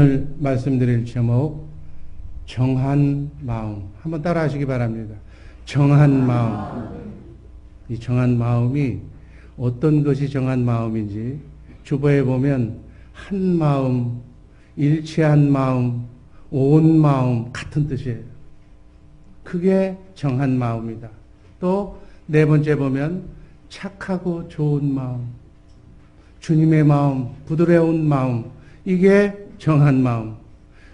오늘 말씀드릴 제목 정한 마음. 한번 따라 하시기 바랍니다. 정한 마음. 이 정한 마음이 어떤 것이 정한 마음인지 주보에 보면 한 마음, 일치한 마음, 온 마음 같은 뜻이에요. 그게 정한 마음이다. 또 네 번째 보면 착하고 좋은 마음, 주님의 마음, 부드러운 마음, 이게 정한 마음.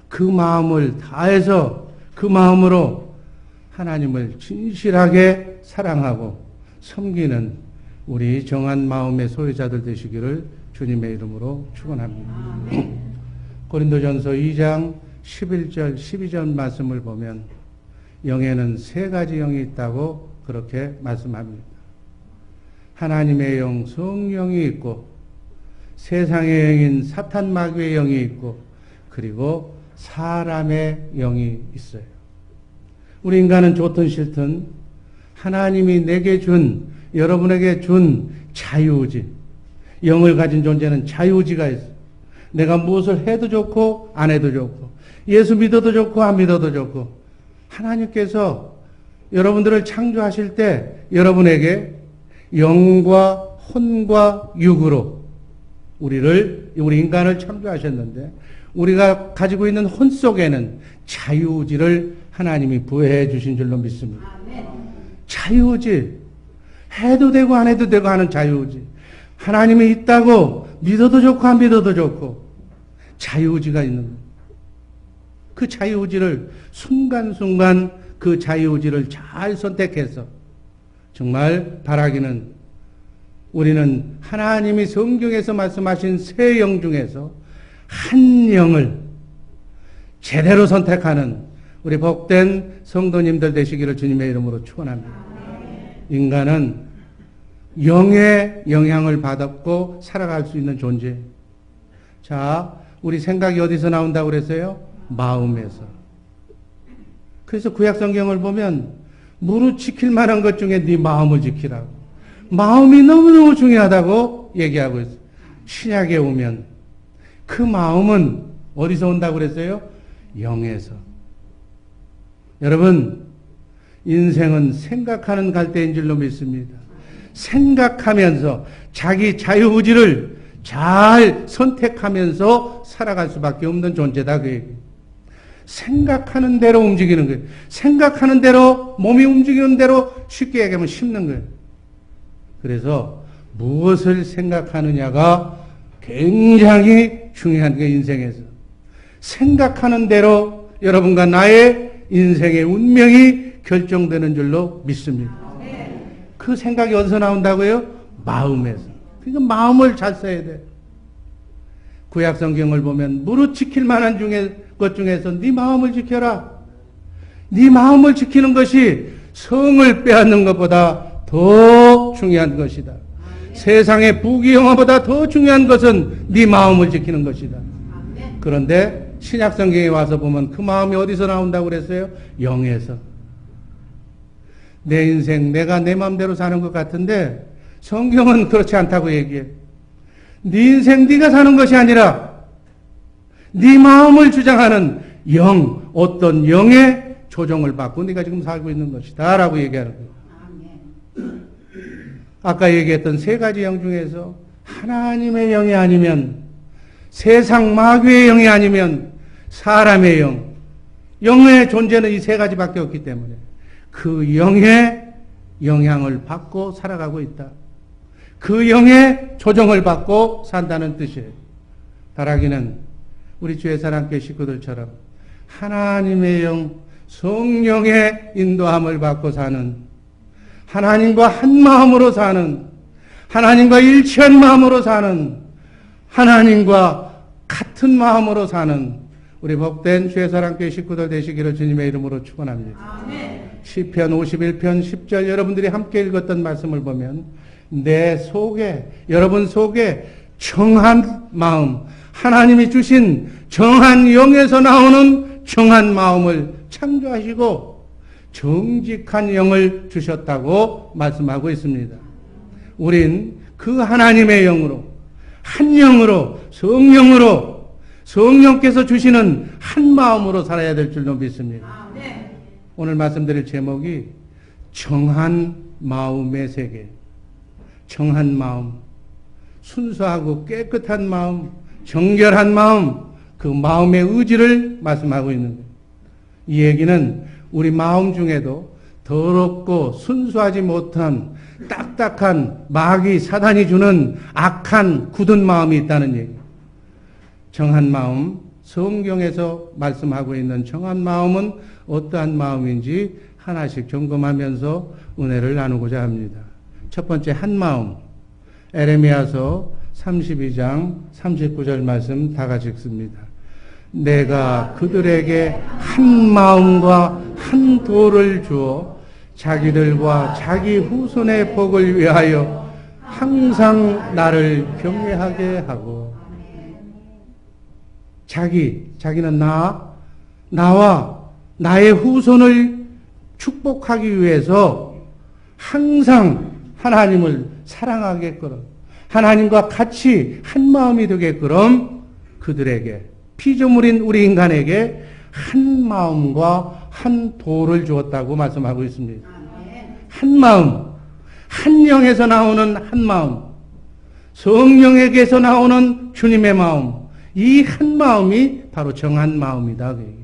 그 마음을 다해서 그 마음으로 하나님을 진실하게 사랑하고 섬기는 우리 정한 마음의 소유자들 되시기를 주님의 이름으로 축원합니다. 고린도전서 2장 11절 12절 말씀을 보면 영에는 세 가지 영이 있다고 그렇게 말씀합니다. 하나님의 영, 성령이 있고 세상의 영인 사탄 마귀의 영이 있고 그리고 사람의 영이 있어요. 우리 인간은 좋든 싫든 하나님이 내게 준, 여러분에게 준 자유의지, 영을 가진 존재는 자유의지가 있어요. 내가 무엇을 해도 좋고 안 해도 좋고 예수 믿어도 좋고 안 믿어도 좋고 하나님께서 여러분들을 창조하실 때 여러분에게 영과 혼과 육으로 우리 인간을 창조하셨는데 우리가 가지고 있는 혼 속에는 자유의지를 하나님이 부여해 주신 줄로 믿습니다. 자유의지. 해도 되고 안 해도 되고 하는 자유의지. 하나님이 있다고 믿어도 좋고 안 믿어도 좋고 자유의지가 있는 거예요. 그 자유의지를 순간순간 그 자유의지를 잘 선택해서 정말 바라기는 우리는 하나님이 성경에서 말씀하신 세 영 중에서 한 영을 제대로 선택하는 우리 복된 성도님들 되시기를 주님의 이름으로 축원합니다. 인간은 영의 영향을 받았고 살아갈 수 있는 존재. 자, 우리 생각이 어디서 나온다고 그랬어요? 마음에서. 그래서 구약 성경을 보면 무릇 지킬 만한 것 중에 네 마음을 지키라고. 마음이 너무너무 중요하다고 얘기하고 있어요. 신약에 오면 그 마음은 어디서 온다고 그랬어요? 영에서. 여러분, 인생은 생각하는 갈대인 줄로 믿습니다. 생각하면서 자기 자유의지를 잘 선택하면서 살아갈 수밖에 없는 존재다 그 얘기예요. 생각하는 대로 움직이는 거예요. 생각하는 대로 몸이 움직이는 대로 쉽게 얘기하면 심는 거예요. 그래서 무엇을 생각하느냐가 굉장히 중요한 게 인생에서. 생각하는 대로 여러분과 나의 인생의 운명이 결정되는 줄로 믿습니다. 그 생각이 어디서 나온다고요? 마음에서. 그러니까 마음을 잘 써야 돼요. 구약 성경을 보면 무릇 지킬 만한 것 중에서 네 마음을 지켜라. 네 마음을 지키는 것이 성을 빼앗는 것보다 더 중요한 것이다. 세상의 부귀영화보다 더 중요한 것은 네 마음을 지키는 것이다. 그런데 신약 성경에 와서 보면 그 마음이 어디서 나온다고 그랬어요? 영에서. 내 인생 내가 내 마음대로 사는 것 같은데 성경은 그렇지 않다고 얘기해. 네 인생 네가 사는 것이 아니라 네 마음을 주장하는 영, 어떤 영의 조종을 받고 네가 지금 살고 있는 것이다 라고 얘기하는 거예요. 아까 얘기했던 세 가지 영 중에서 하나님의 영이 아니면, 세상 마귀의 영이 아니면 사람의 영, 영의 존재는 이 세 가지밖에 없기 때문에 그 영의 영향을 받고 살아가고 있다. 그 영의 조정을 받고 산다는 뜻이에요. 바라기는 우리 주의 사랑교회 식구들처럼 하나님의 영, 성령의 인도함을 받고 사는, 하나님과 한 마음으로 사는, 하나님과 일치한 마음으로 사는, 하나님과 같은 마음으로 사는 우리 복된 주의 사랑교회 식구들 되시기를 주님의 이름으로 축원합니다. 시편 51편 10절 여러분들이 함께 읽었던 말씀을 보면 내 속에, 여러분 속에 정한 마음, 하나님이 주신 정한 영에서 나오는 정한 마음을 창조하시고 정직한 영을 주셨다고 말씀하고 있습니다. 우린 그 하나님의 영으로, 한 영으로, 성령으로 성령께서 주시는 한 마음으로 살아야 될 줄로 믿습니다. 오늘 말씀드릴 제목이 정한 마음의 세계. 정한 마음, 순수하고 깨끗한 마음, 정결한 마음, 그 마음의 의지를 말씀하고 있는 거예요. 이 얘기는 우리 마음 중에도 더럽고 순수하지 못한 딱딱한 마귀 사단이 주는 악한 굳은 마음이 있다는 얘기예요. 정한 마음, 성경에서 말씀하고 있는 정한 마음은 어떠한 마음인지 하나씩 점검하면서 은혜를 나누고자 합니다. 첫 번째 한 마음, 에레미야서 32장 39절 말씀 다 같이 읽습니다. 내가 그들에게 한 마음과 한 도를 주어 자기들과 자기 후손의 복을 위하여 항상 나를 경외하게 하고, 자기는 나와 나의 후손을 축복하기 위해서 항상 하나님을 사랑하게끔, 하나님과 같이 한 마음이 되게끔 그들에게, 피조물인 우리 인간에게 한 마음과 한 도를 주었다고 말씀하고 있습니다. 한 마음, 한 영에서 나오는 한 마음, 성령에게서 나오는 주님의 마음, 이 한 마음이 바로 정한 마음이다. 그 얘기예요.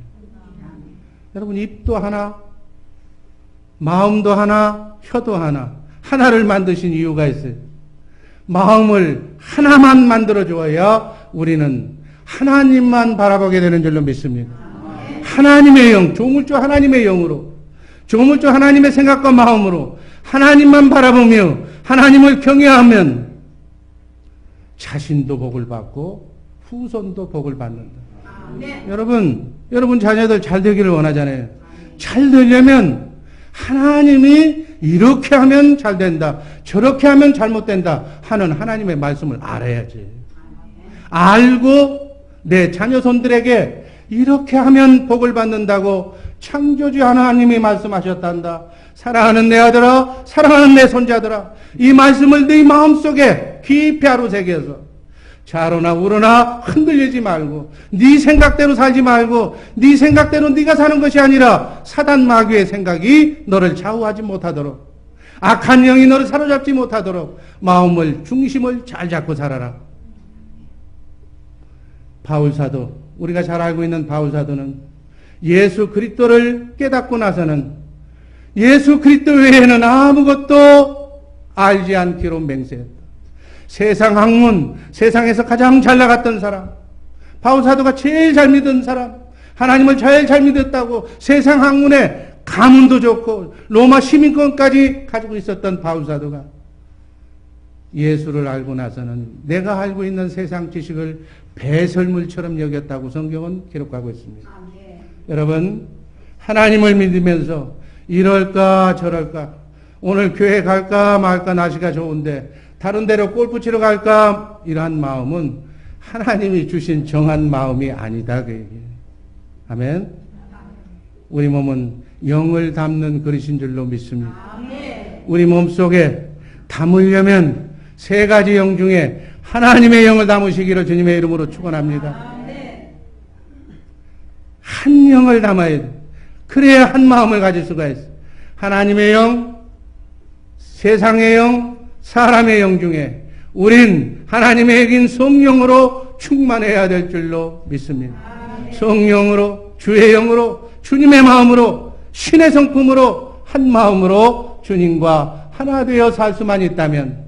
여러분, 입도 하나, 마음도 하나, 혀도 하나, 하나를 만드신 이유가 있어요. 마음을 하나만 만들어 주어야 우리는 하나님만 바라보게 되는 줄로 믿습니다. 하나님의 영, 조물주 하나님의 영으로, 조물주 하나님의 생각과 마음으로 하나님만 바라보며 하나님을 경외하면 자신도 복을 받고 후손도 복을 받는다. 여러분 자녀들 잘 되기를 원하잖아요. 잘 되려면 하나님이 이렇게 하면 잘 된다, 저렇게 하면 잘못된다 하는 하나님의 말씀을 알아야지. 알고 내 자녀손들에게 이렇게 하면 복을 받는다고 창조주 하나님이 말씀하셨단다. 사랑하는 내 아들아, 사랑하는 내 손자들아, 이 말씀을 네 마음속에 깊이 하루 새겨서 좌로나 우로나 흔들리지 말고, 네 생각대로 살지 말고, 네 생각대로 네가 사는 것이 아니라 사단 마귀의 생각이 너를 좌우하지 못하도록, 악한 영이 너를 사로잡지 못하도록 마음을, 중심을 잘 잡고 살아라. 바울사도, 우리가 잘 알고 있는 바울사도는 예수 그리스도를 깨닫고 나서는 예수 그리스도 외에는 아무것도 알지 않기로 맹세했다. 세상 학문, 세상에서 가장 잘 나갔던 사람, 바울사도가 제일 잘 믿은 사람, 하나님을 제일 잘 믿었다고 세상 학문에 가문도 좋고 로마 시민권까지 가지고 있었던 바울사도가 예수를 알고 나서는 내가 알고 있는 세상 지식을 배설물처럼 여겼다고 성경은 기록하고 있습니다. 여러분, 하나님을 믿으면서 이럴까 저럴까, 오늘 교회 갈까 말까, 날씨가 좋은데 다른 데로 골프 치러 갈까, 이러한 마음은 하나님이 주신 정한 마음이 아니다. 그 얘기예요. 아멘. 우리 몸은 영을 담는 그릇인 줄로 믿습니다. 우리 몸속에 담으려면 세 가지 영 중에 하나님의 영을 담으시기를 주님의 이름으로 축원합니다. 한 영을 담아야 돼. 그래야 한 마음을 가질 수가 있어. 하나님의 영, 세상의 영, 사람의 영 중에 우린 하나님의 영인 성령으로 충만해야 될 줄로 믿습니다. 성령으로, 주의 영으로, 주님의 마음으로, 신의 성품으로 한 마음으로 주님과 하나 되어 살 수만 있다면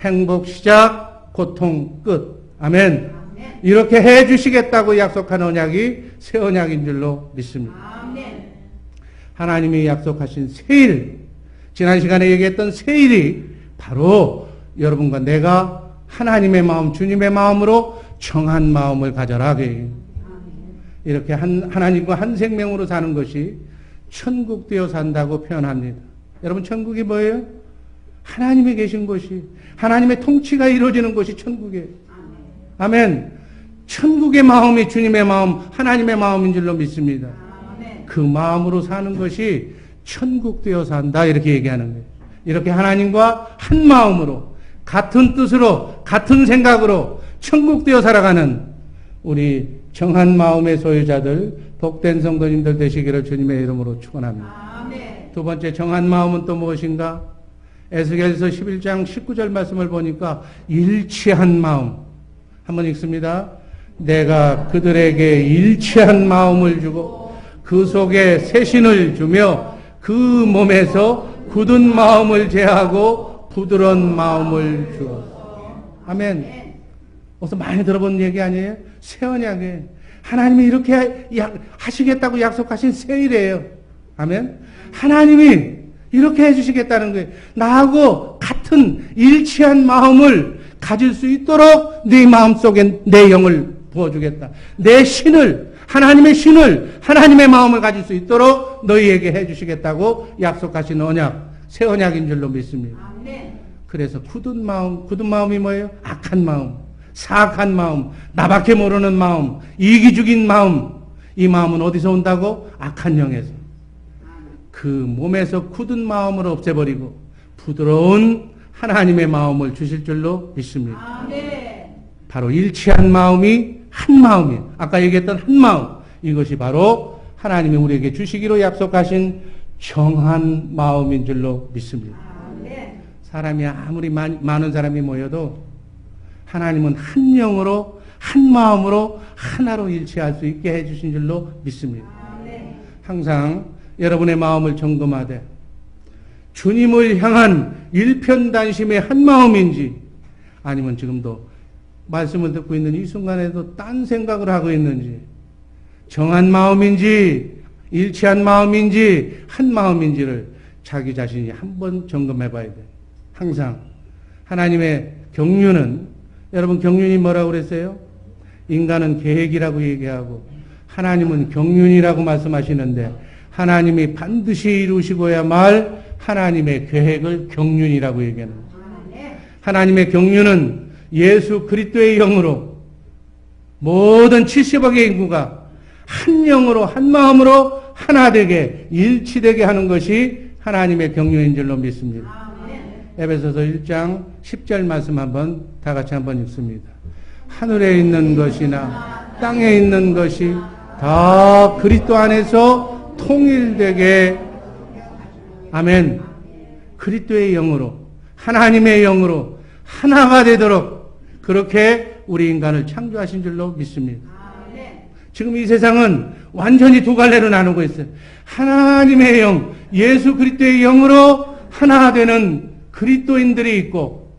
행복 시작, 고통 끝. 아멘. 이렇게 해 주시겠다고 약속한 언약이 새 언약인 줄로 믿습니다. 하나님이 약속하신 새일, 지난 시간에 얘기했던 새일이 바로 여러분과 내가 하나님의 마음, 주님의 마음으로 정한 마음을 가져라. 이렇게 하나님과 한 생명으로 사는 것이 천국 되어 산다고 표현합니다. 여러분, 천국이 뭐예요? 하나님이 계신 곳이, 하나님의 통치가 이루어지는 곳이 천국이에요. 아멘. 천국의 마음이 주님의 마음, 하나님의 마음인 줄로 믿습니다. 그 마음으로 사는 것이 천국 되어 산다, 이렇게 얘기하는 거예요. 이렇게 하나님과 한 마음으로, 같은 뜻으로, 같은 생각으로 천국 되어 살아가는 우리 정한 마음의 소유자들, 복된 성도님들 되시기를 주님의 이름으로 축원합니다. 두 번째 정한 마음은 또 무엇인가? 에스겔서 11장 19절 말씀을 보니까 일치한 마음. 한번 읽습니다. 내가 그들에게 일치한 마음을 주고 그 속에 새신을 주며 그 몸에서 굳은 마음을 제하고 부드러운 마음을 주었어. 아멘. 어서 많이 들어본 얘기 아니에요? 새 언약에 하나님이 이렇게 하시겠다고 약속하신 새 일이에요. 아멘. 하나님이 이렇게 해주시겠다는 거예요. 나하고 같은 일치한 마음을 가질 수 있도록 네 마음속에 내 영을 부어주겠다. 내 신을, 하나님의 신을, 하나님의 마음을 가질 수 있도록 너희에게 해주시겠다고 약속하신 언약, 새 언약인 줄로 믿습니다. 그래서 굳은 마음이 뭐예요? 악한 마음, 사악한 마음, 나밖에 모르는 마음, 이기적인 마음. 이 마음은 어디서 온다고? 악한 영에서. 그 몸에서 굳은 마음을 없애버리고 부드러운 하나님의 마음을 주실 줄로 믿습니다. 바로 일치한 마음이 한 마음이에요. 아까 얘기했던 한 마음. 이것이 바로 하나님이 우리에게 주시기로 약속하신 정한 마음인 줄로 믿습니다. 사람이 아무리 많은 사람이 모여도 하나님은 한 영으로, 한 마음으로, 하나로 일치할 수 있게 해주신 줄로 믿습니다. 항상 여러분의 마음을 점검하되 주님을 향한 일편단심의 한 마음인지 아니면 지금도 말씀을 듣고 있는 이 순간에도 딴 생각을 하고 있는지, 정한 마음인지 일치한 마음인지 한 마음인지를 자기 자신이 한번 점검해 봐야 돼요. 항상 하나님의 경륜은, 여러분 경륜이 뭐라고 그랬어요? 인간은 계획이라고 얘기하고 하나님은 경륜이라고 말씀하시는데, 하나님이 반드시 이루시고야 말 하나님의 계획을 경륜이라고 얘기하는 거예요. 하나님의 경륜은 예수 그리스도의 영으로 모든 70억의 인구가 한 영으로, 한 마음으로 하나 되게, 일치되게 하는 것이 하나님의 경륜인 줄로 믿습니다. 에베소서 1장 10절 말씀 한번 다 같이 한번 읽습니다. 하늘에 있는 것이나 땅에 있는 것이 다 그리스도 안에서 통일되게, 아멘. 그리스도의 영으로, 하나님의 영으로 하나가 되도록 그렇게 우리 인간을 창조하신 줄로 믿습니다. 지금 이 세상은 완전히 두 갈래로 나누고 있어요. 하나님의 영, 예수 그리스도의 영으로 하나 되는 그리스도인들이 있고,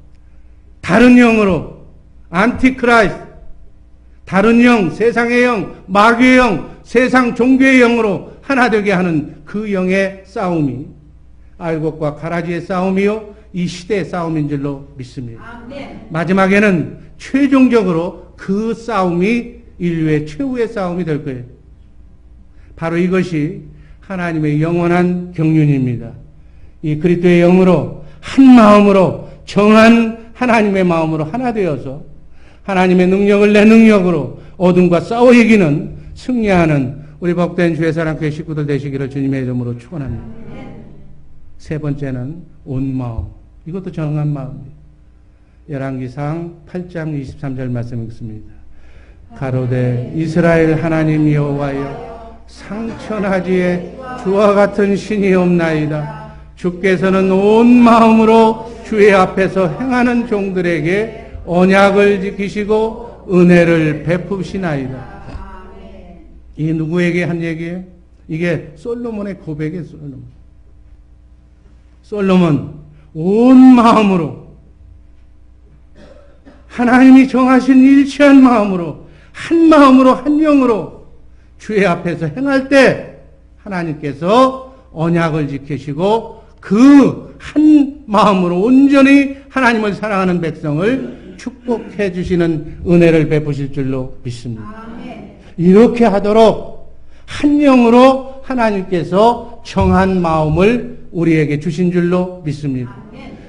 다른 영으로 안티크라이스트, 다른 영, 세상의 영, 마귀의 영, 세상 종교의 영으로 하나 되게 하는 그 영의 싸움이 알곡과 가라지의 싸움이요, 이 시대의 싸움인 줄로 믿습니다. 마지막에는 최종적으로 그 싸움이 인류의 최후의 싸움이 될 거예요. 바로 이것이 하나님의 영원한 경륜입니다. 이 그리스도의 영으로 한 마음으로, 정한 하나님의 마음으로 하나 되어서 하나님의 능력을 내 능력으로 어둠과 싸워 이기는, 승리하는 우리 복된 주의 사랑교회 식구들 되시기를 주님의 이름으로 축원합니다. 세 번째는 온 마음. 이것도 정한 마음입니다. 열왕기상 8장 23절 말씀 읽습니다. 가로되 이스라엘 하나님 여호와여, 상천하지에 주와 같은 신이 없나이다. 주께서는 온 마음으로 주의 앞에서 행하는 종들에게 언약을 지키시고 은혜를 베푸시나이다. 이 누구에게 한 얘기예요? 이게 솔로몬의 고백이에요. 솔로몬 온 마음으로, 하나님이 정하신 일치한 마음으로, 한 마음으로, 한 영으로 주의 앞에서 행할 때 하나님께서 언약을 지키시고 그 한 마음으로 온전히 하나님을 사랑하는 백성을 축복해 주시는 은혜를 베푸실 줄로 믿습니다. 이렇게 하도록 한 영으로 하나님께서 정한 마음을 우리에게 주신 줄로 믿습니다.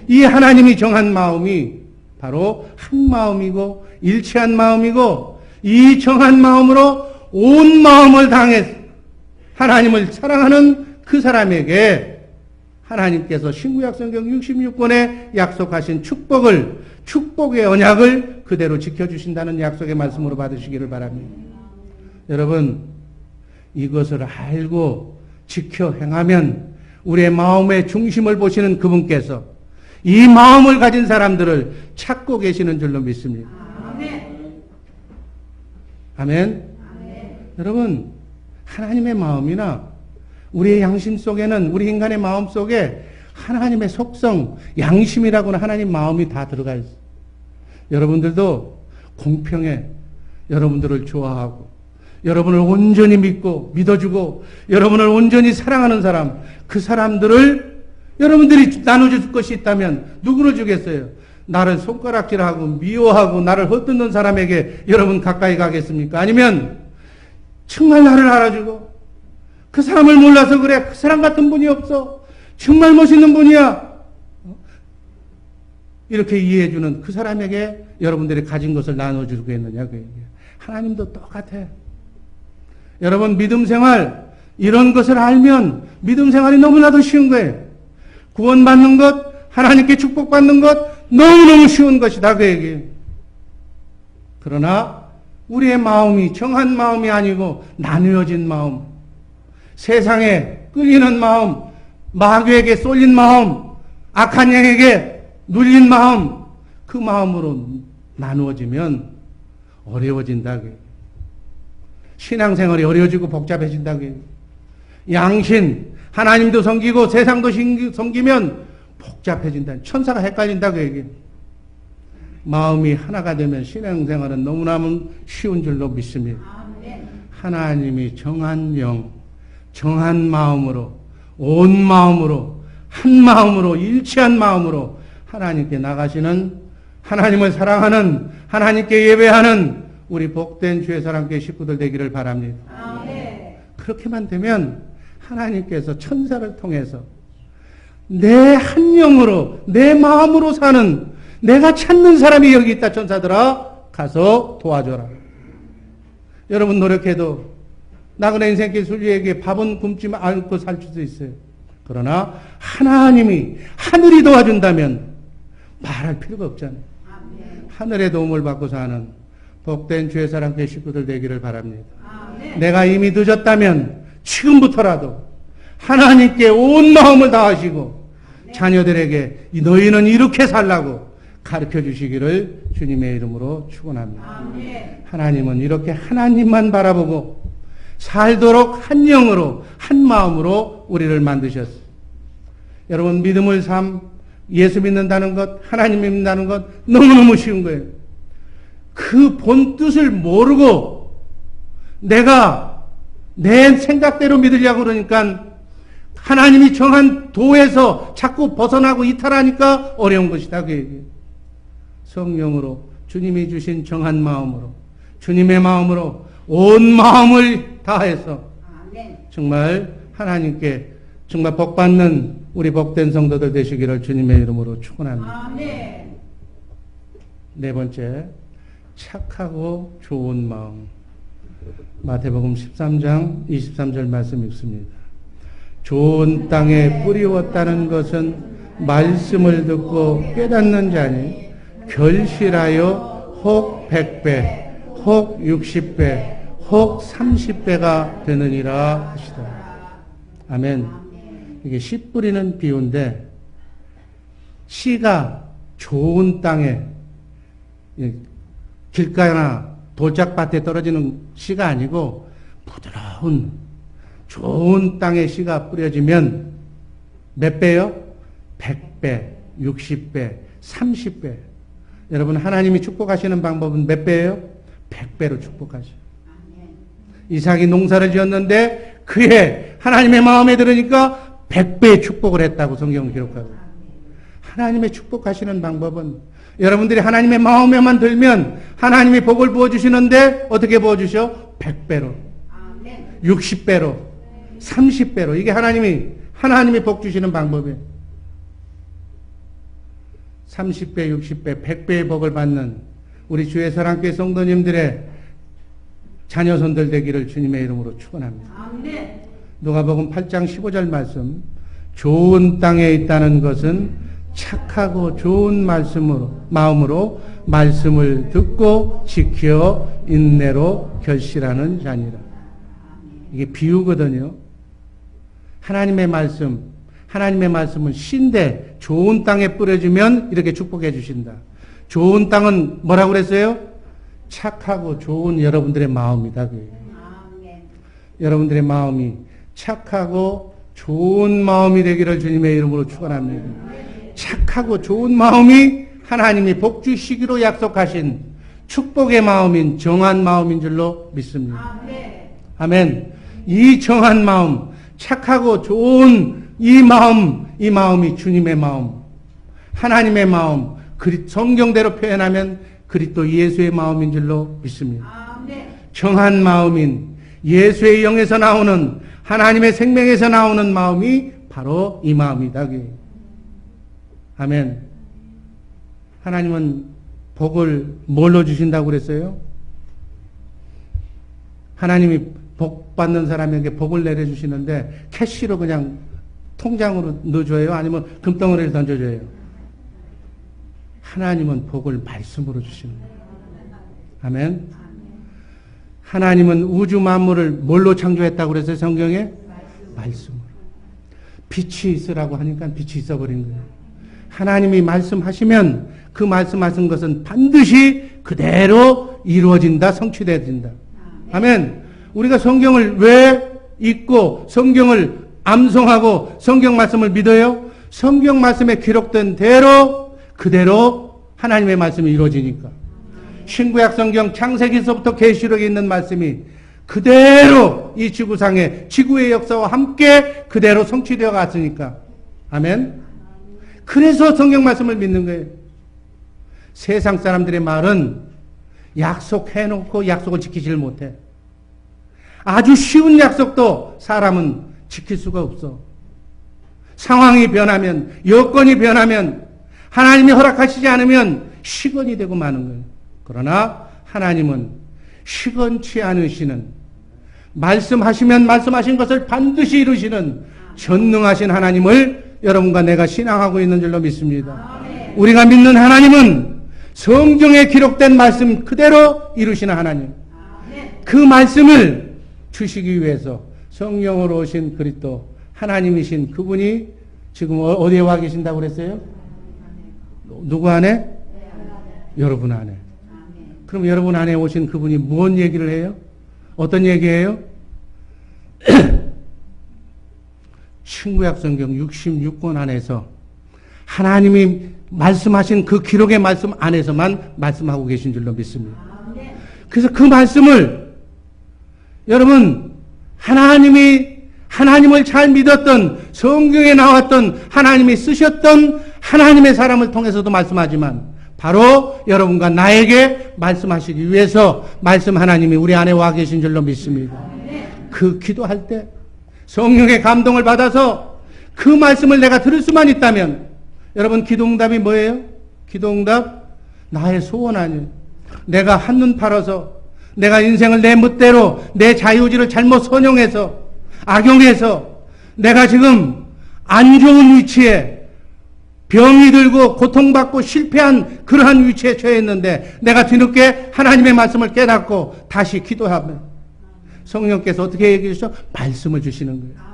이 하나님이 정한 마음이 바로 한 마음이고 일치한 마음이고, 이 정한 마음으로 온 마음을 당해서 하나님을 사랑하는 그 사람에게 하나님께서 신구약 성경 66권에 약속하신 축복의 언약을 그대로 지켜주신다는 약속의 말씀으로 받으시기를 바랍니다. 여러분, 이것을 알고 지켜 행하면 우리의 마음의 중심을 보시는 그분께서 이 마음을 가진 사람들을 찾고 계시는 줄로 믿습니다. 아멘. 여러분, 하나님의 마음이나 우리의 양심 속에는, 우리 인간의 마음 속에 하나님의 속성, 양심이라고는 하나님 마음이 다 들어가 있어요. 여러분들도 공평해. 여러분들을 좋아하고, 여러분을 온전히 믿고, 믿어주고, 여러분을 온전히 사랑하는 사람, 그 사람들을 여러분들이 나눠줄 것이 있다면 누구를 주겠어요? 나를 손가락질하고 미워하고 나를 헛듣는 사람에게 여러분 가까이 가겠습니까? 아니면 정말 나를 알아주고 그 사람을 몰라서 그래, 그 사람 같은 분이 없어, 정말 멋있는 분이야, 이렇게 이해해주는 그 사람에게 여러분들이 가진 것을 나눠주겠느냐, 그 얘기예요. 하나님도 똑같아. 여러분, 믿음 생활, 이런 것을 알면 믿음 생활이 너무나도 쉬운 거예요. 구원받는 것, 하나님께 축복받는 것, 너무너무 쉬운 것이다, 그 얘기예요. 그러나 우리의 마음이 정한 마음이 아니고 나누어진 마음, 세상에 끌리는 마음, 마귀에게 쏠린 마음, 악한 영에게 눌린 마음, 그 마음으로 나누어지면 어려워진다, 그 얘기예요. 신앙생활이 어려워지고 복잡해진다, 그 얘기예요. 양신, 하나님도 섬기고 세상도 섬기면 복잡해진다. 천사가 헷갈린다, 그 얘기예요. 마음이 하나가 되면 신앙생활은 너무나도 쉬운 줄로 믿습니다. 하나님이 정한 영, 정한 마음으로, 온 마음으로, 한 마음으로, 일치한 마음으로 하나님께 나가시는, 하나님을 사랑하는, 하나님께 예배하는 우리 복된 주의 사랑교회 식구들 되기를 바랍니다. 그렇게만 되면 하나님께서 천사를 통해서 내 한 영으로, 내 마음으로 사는, 내가 찾는 사람이 여기 있다, 천사들아, 가서 도와줘라. 여러분 노력해도 나그네 인생길 순리에게 밥은 굶지 않고 살 수도 있어요. 그러나 하나님이, 하늘이 도와준다면 말할 필요가 없잖아요. 하늘의 도움을 받고 사는 복된 주의 사랑교회 식구들 되기를 바랍니다. 내가 이미 늦었다면 지금부터라도 하나님께 온 마음을 다하시고 자녀들에게 너희는 이렇게 살라고 가르쳐 주시기를 주님의 이름으로 축원합니다. 하나님은 이렇게 하나님만 바라보고 살도록 한 영으로, 한 마음으로 우리를 만드셨어요. 여러분, 믿음을 예수 믿는다는 것, 하나님 믿는다는 것 너무너무 쉬운 거예요. 그 본 뜻을 모르고 내가 내 생각대로 믿으려고 그러니까 하나님이 정한 도에서 자꾸 벗어나고 이탈하니까 어려운 것이다, 그 얘기예요. 성령으로, 주님이 주신 정한 마음으로, 주님의 마음으로 온 마음을 다해서 정말 하나님께 정말 복받는 우리 복된 성도들 되시기를 주님의 이름으로 축원합니다. 네 번째, 착하고 좋은 마음. 마태복음 13장 23절 말씀 읽습니다. 좋은 땅에 뿌리웠다는 것은 말씀을 듣고 깨닫는 자니 결실하여 혹 100배, 혹 60배, 혹 30배가 되느니라 하시더라. 아멘. 이게 씨 뿌리는 비유인데, 씨가 좋은 땅에, 길가나 돌짝밭에 떨어지는 씨가 아니고 부드러운 좋은 땅에 씨가 뿌려지면 몇 배요? 100배, 60배, 30배. 여러분, 하나님이 축복하시는 방법은 몇 배예요? 100배로 축복하셔요. 이삭이 농사를 지었는데 그해 하나님의 마음에 들으니까 100배의 축복을 했다고 성경은 기록하고, 하나님의 축복하시는 방법은 여러분들이 하나님의 마음에만 들면 하나님이 복을 부어주시는데 어떻게 부어주셔? 100배로, 60배로, 30배로. 이게 하나님이 복 주시는 방법이에요. 30배, 60배, 100배의 복을 받는 우리 주의 사랑교회 성도님들의 자녀손들 되기를 주님의 이름으로 축원합니다. 누가복음 8장 15절 말씀, 좋은 땅에 있다는 것은 착하고 좋은 마음으로 말씀을 듣고 지켜 인내로 결실하는 자니라. 이게 비유거든요. 하나님의 말씀은 씨인데 좋은 땅에 뿌려주면 이렇게 축복해 주신다. 좋은 땅은 뭐라고 그랬어요? 착하고 좋은 여러분들의 마음이다. 여러분들의 마음이 착하고 좋은 마음이 되기를 주님의 이름으로 축원합니다. 착하고 좋은 마음이 하나님이 복 주시기로 약속하신 축복의 마음인 정한 마음인 줄로 믿습니다. 아멘. 이 정한 마음, 착하고 좋은 이 마음이 주님의 마음, 하나님의 마음, 성경대로 표현하면 그리스도 예수의 마음인 줄로 믿습니다. 정한 마음인 예수의 영에서 나오는 하나님의 생명에서 나오는 마음이 바로 이 마음이다. 아멘. 하나님은 복을 뭘로 주신다고 그랬어요? 하나님이 복 받는 사람에게 복을 내려주시는데 캐시로 그냥 통장으로 넣어줘요? 아니면 금덩어리를 던져줘요? 하나님은 복을 말씀으로 주시는 거예요. 아멘. 하나님은 우주 만물을 뭘로 창조했다고 그랬어요? 성경에? 말씀으로. 빛이 있으라고 하니까 빛이 있어버린 거예요. 하나님이 말씀하시면 그 말씀하신 것은 반드시 그대로 이루어진다, 성취되어진다. 아멘. 우리가 성경을 왜 읽고 성경을 암송하고 성경 말씀을 믿어요? 성경 말씀에 기록된 대로 그대로 하나님의 말씀이 이루어지니까. 신구약 성경 창세기서부터 계시록에 있는 말씀이 그대로 이 지구상의 지구의 역사와 함께 그대로 성취되어 갔으니까. 아멘. 그래서 성경 말씀을 믿는 거예요. 세상 사람들의 말은 약속해놓고 약속을 지키질 못해. 아주 쉬운 약속도 사람은 지킬 수가 없어. 상황이 변하면, 여건이 변하면, 하나님이 허락하시지 않으면 시건이 되고 마는 거예요. 그러나 하나님은 시건치 않으시는, 말씀하시면 말씀하신 것을 반드시 이루시는 전능하신 하나님을 여러분과 내가 신앙하고 있는 줄로 믿습니다. 우리가 믿는 하나님은 성경에 기록된 말씀 그대로 이루시는 하나님. 그 말씀을 주시기 위해서 성령으로 오신 그리스도 하나님이신 그분이 지금 어디에 와 계신다고 그랬어요? 누구 안에? 여러분 안에. 그럼 여러분 안에 오신 그분이 무슨 얘기를 해요? 어떤 얘기예요? 신구약 성경 66권 안에서 하나님이 말씀하신 그 기록의 말씀 안에서만 말씀하고 계신 줄로 믿습니다. 그래서 그 말씀을 여러분 하나님을 잘 믿었던 성경에 나왔던 하나님이 쓰셨던 하나님의 사람을 통해서도 말씀하지만 바로 여러분과 나에게 말씀하시기 위해서 말씀 하나님이 우리 안에 와 계신 줄로 믿습니다. 그 기도할 때 성령의 감동을 받아서 그 말씀을 내가 들을 수만 있다면 여러분 기도응답이 뭐예요? 기도응답 나의 소원 아니에요. 내가 한눈 팔아서 내가 인생을 내 멋대로 내 자유의지를 잘못 선용해서 악용해서 내가 지금 안 좋은 위치에 병이 들고 고통받고 실패한 그러한 위치에 처해 있는데 내가 뒤늦게 하나님의 말씀을 깨닫고 다시 기도하면 성령께서 어떻게 얘기해 주시죠? 말씀을 주시는 거예요.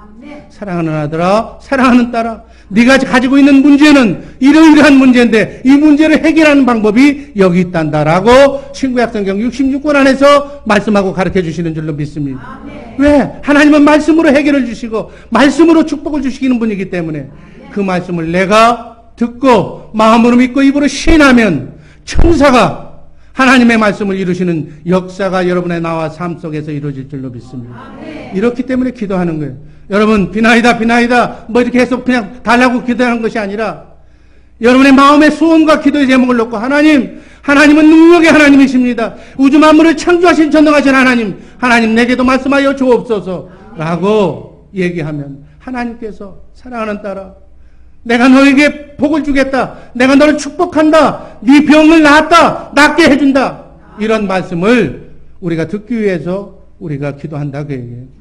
사랑하는 아들아, 사랑하는 딸아, 네가 가지고 있는 문제는 이러이러한 문제인데 이 문제를 해결하는 방법이 여기 있단다라고 신구약 성경 66권 안에서 말씀하고 가르쳐 주시는 줄로 믿습니다. 왜? 하나님은 말씀으로 해결을 주시고 말씀으로 축복을 주시는 분이기 때문에 그 말씀을 내가 듣고 마음으로 믿고 입으로 시인하면 천사가 하나님의 말씀을 이루시는 역사가 여러분의 나와 삶 속에서 이루어질 줄로 믿습니다. 이렇기 때문에 기도하는 거예요. 여러분 비나이다 뭐 이렇게 해서 그냥 달라고 기도하는 것이 아니라 여러분의 마음의 소원과 기도의 제목을 놓고 하나님은 능력의 하나님이십니다. 우주 만물을 창조하신 전능하신 하나님 내게도 말씀하여 주옵소서 라고 얘기하면 하나님께서 사랑하는 딸아 내가 너에게 복을 주겠다. 내가 너를 축복한다. 네 병을 낫게 해준다. 이런 말씀을 우리가 듣기 위해서 우리가 기도한다 그 얘기예요.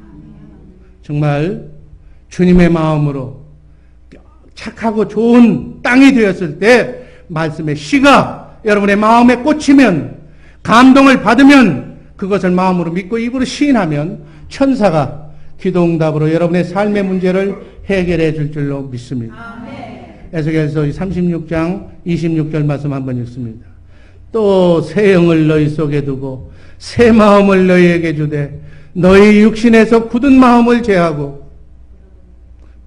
정말 주님의 마음으로 착하고 좋은 땅이 되었을 때 말씀의 씨가 여러분의 마음에 꽂히면 감동을 받으면 그것을 마음으로 믿고 입으로 시인하면 천사가 기도응답으로 여러분의 삶의 문제를 해결해 줄 줄로 믿습니다. 에스겔서 36장 26절 말씀 한번 읽습니다. 또 새 영을 너희 속에 두고 새 마음을 너희에게 주되 너희 육신에서 굳은 마음을 제하고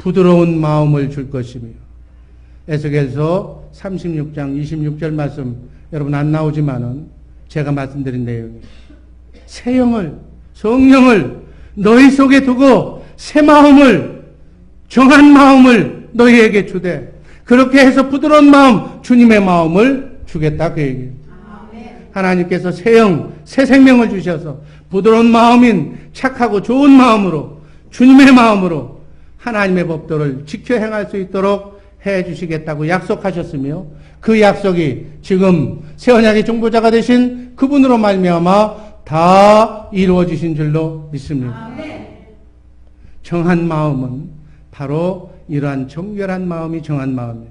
부드러운 마음을 줄 것이며. 에스겔서 36장 26절 말씀 여러분 안 나오지만은 제가 말씀드린 내용이에요. 새 영을, 성령을 너희 속에 두고 새 마음을, 정한 마음을 너희에게 주되 그렇게 해서 부드러운 마음, 주님의 마음을 주겠다 그 얘기예요. 하나님께서 새 영, 새 생명을 주셔서 부드러운 마음인 착하고 좋은 마음으로 주님의 마음으로 하나님의 법도를 지켜 행할 수 있도록 해 주시겠다고 약속하셨으며 그 약속이 지금 새 언약의 중보자가 되신 그분으로 말미암아 다 이루어지신 줄로 믿습니다. 정한 마음은 바로 이러한 정결한 마음이 정한 마음이에요.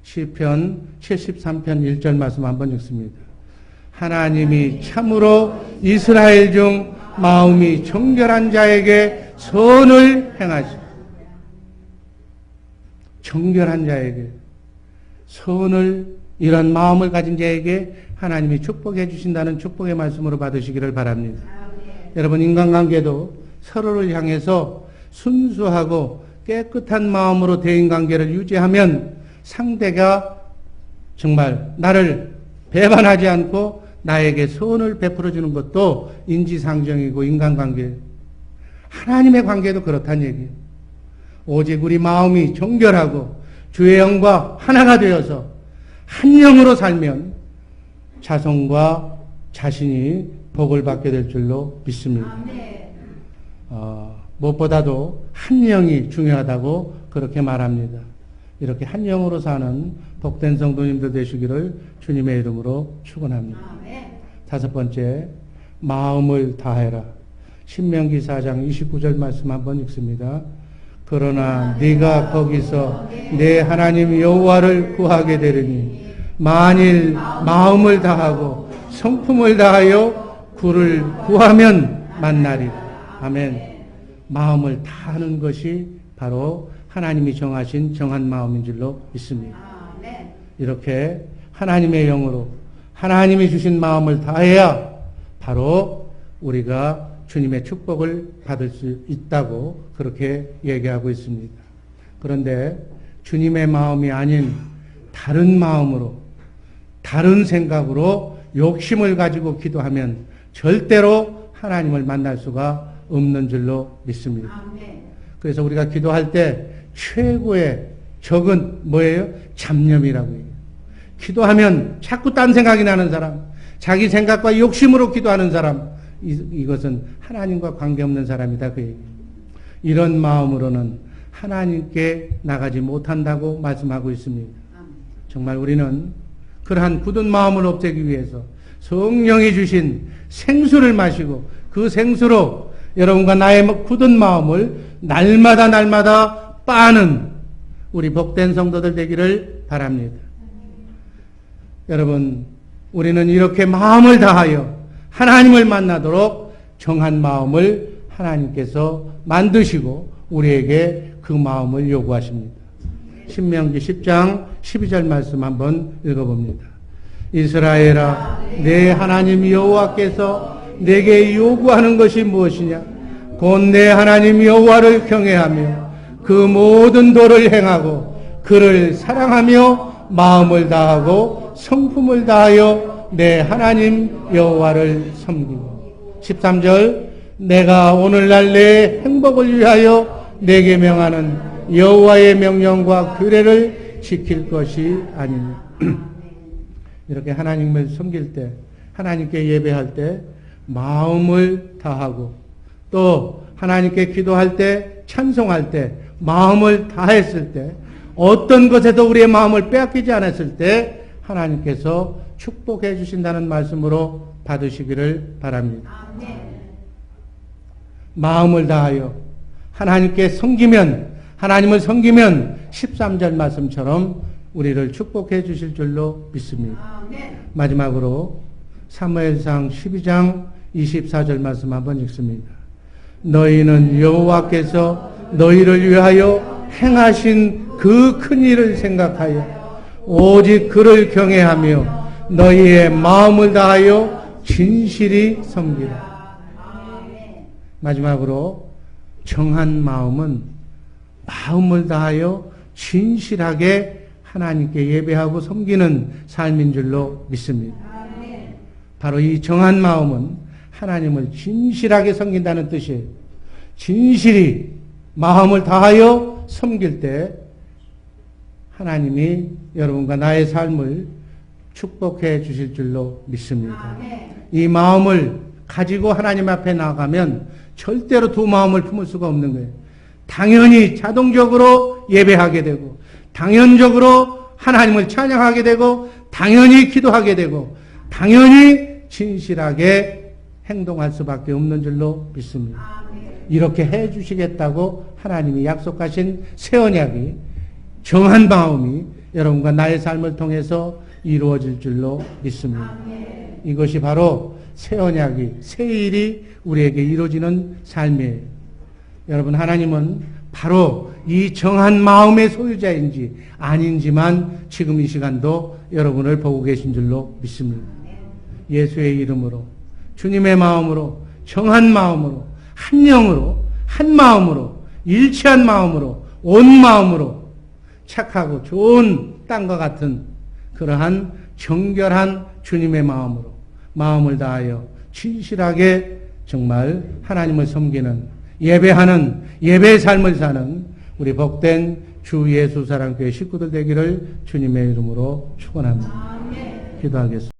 시편 73편 1절 말씀 한번 읽습니다. 하나님이 참으로 이스라엘 중 마음이 정결한 자에게 선을 행하시고 정결한 자에게 선을 이런 마음을 가진 자에게 하나님이 축복해 주신다는 축복의 말씀으로 받으시기를 바랍니다. 여러분 인간관계도 서로를 향해서 순수하고 깨끗한 마음으로 대인관계를 유지하면 상대가 정말 나를 배반하지 않고 나에게 선을 베풀어주는 것도 인지상정이고 인간관계, 하나님의 관계도 그렇다는 얘기예요. 오직 우리 마음이 정결하고 주의 영과 하나가 되어서 한 영으로 살면 자손과 자신이 복을 받게 될 줄로 믿습니다. 무엇보다도 한 영이 중요하다고 그렇게 말합니다. 이렇게 한 영으로 사는 복된 성도님들 되시기를 주님의 이름으로 축원합니다. 다섯 번째, 마음을 다해라. 신명기 4장 29절 말씀 한번 읽습니다. 그러나 네가 거기서 내 하나님 여호와를 구하게 되리니 만일 마음을 다하고 성품을 다하여 그를 구하면 만나리라. 아멘. 마음을 다하는 것이 바로 하나님이 정하신 정한 마음인 줄로 믿습니다. 이렇게 하나님의 영으로 하나님이 주신 마음을 다해야 바로 우리가 주님의 축복을 받을 수 있다고 그렇게 얘기하고 있습니다. 그런데 주님의 마음이 아닌 다른 마음으로, 다른 생각으로 욕심을 가지고 기도하면 절대로 하나님을 만날 수가 없는 줄로 믿습니다. 그래서 우리가 기도할 때 최고의 적은 뭐예요? 잡념이라고 해요. 기도하면 자꾸 딴 생각이 나는 사람, 자기 생각과 욕심으로 기도하는 사람, 이것은 하나님과 관계없는 사람이다 그 얘기예요. 이런 마음으로는 하나님께 나가지 못한다고 말씀하고 있습니다. 정말 우리는 그러한 굳은 마음을 없애기 위해서 성령이 주신 생수를 마시고 그 생수로 여러분과 나의 굳은 마음을 날마다 빠는 우리 복된 성도들 되기를 바랍니다. 여러분, 우리는 이렇게 마음을 다하여 하나님을 만나도록 정한 마음을 하나님께서 만드시고 우리에게 그 마음을 요구하십니다. 신명기 10장 12절 말씀 한번 읽어봅니다. 이스라엘아, 내 하나님 여호와께서 내게 요구하는 것이 무엇이냐? 곧 내 하나님 여호와를 경외하며 그 모든 도를 행하고 그를 사랑하며 마음을 다하고 성품을 다하여 내 하나님 여호와를 섬기고. 13절, 내가 오늘날 내 행복을 위하여 내게 명하는 여호와의 명령과 규례를 지킬 것이 아니냐. 이렇게 하나님을 섬길 때, 하나님께 예배할 때 마음을 다하고 또 하나님께 기도할 때, 찬송할 때 마음을 다했을 때, 어떤 것에도 우리의 마음을 빼앗기지 않았을 때 하나님께서 축복해 주신다는 말씀으로 받으시기를 바랍니다. 마음을 다하여 하나님께 섬기면 하나님을 섬기면 13절 말씀처럼 우리를 축복해 주실 줄로 믿습니다. 마지막으로 사무엘상 12장 24절 말씀 한번 읽습니다. 너희는 여호와께서 너희를 위하여 행하신 그 큰 일을 생각하여 오직 그를 경외하며 너희의 마음을 다하여 진실히 섬기라. 마지막으로 정한 마음은 마음을 다하여 진실하게 하나님께 예배하고 섬기는 삶인 줄로 믿습니다. 바로 이 정한 마음은 하나님을 진실하게 섬긴다는 뜻이에요. 진실히 마음을 다하여 섬길 때 하나님이 여러분과 나의 삶을 축복해 주실 줄로 믿습니다. 이 마음을 가지고 하나님 앞에 나가면 절대로 두 마음을 품을 수가 없는 거예요. 당연히 자동적으로 예배하게 되고 당연적으로 하나님을 찬양하게 되고 당연히 기도하게 되고 당연히 진실하게 행동할 수밖에 없는 줄로 믿습니다. 이렇게 해 주시겠다고 하나님이 약속하신 새 언약이 정한 마음이 여러분과 나의 삶을 통해서 이루어질 줄로 믿습니다. 이것이 바로 새 언약이 새 일이 우리에게 이루어지는 삶이에요. 여러분, 하나님은 바로 이 정한 마음의 소유자인지 아닌지만 지금 이 시간도 여러분을 보고 계신 줄로 믿습니다. 예수의 이름으로 주님의 마음으로 정한 마음으로 한 영으로 한 마음으로 일치한 마음으로 온 마음으로 착하고 좋은 땅과 같은 그러한 정결한 주님의 마음으로 마음을 다하여 진실하게 정말 하나님을 섬기는 예배하는 예배의 삶을 사는 우리 복된 주 예수 사랑교회 식구들 되기를 주님의 이름으로 축원합니다. 기도하겠습니다.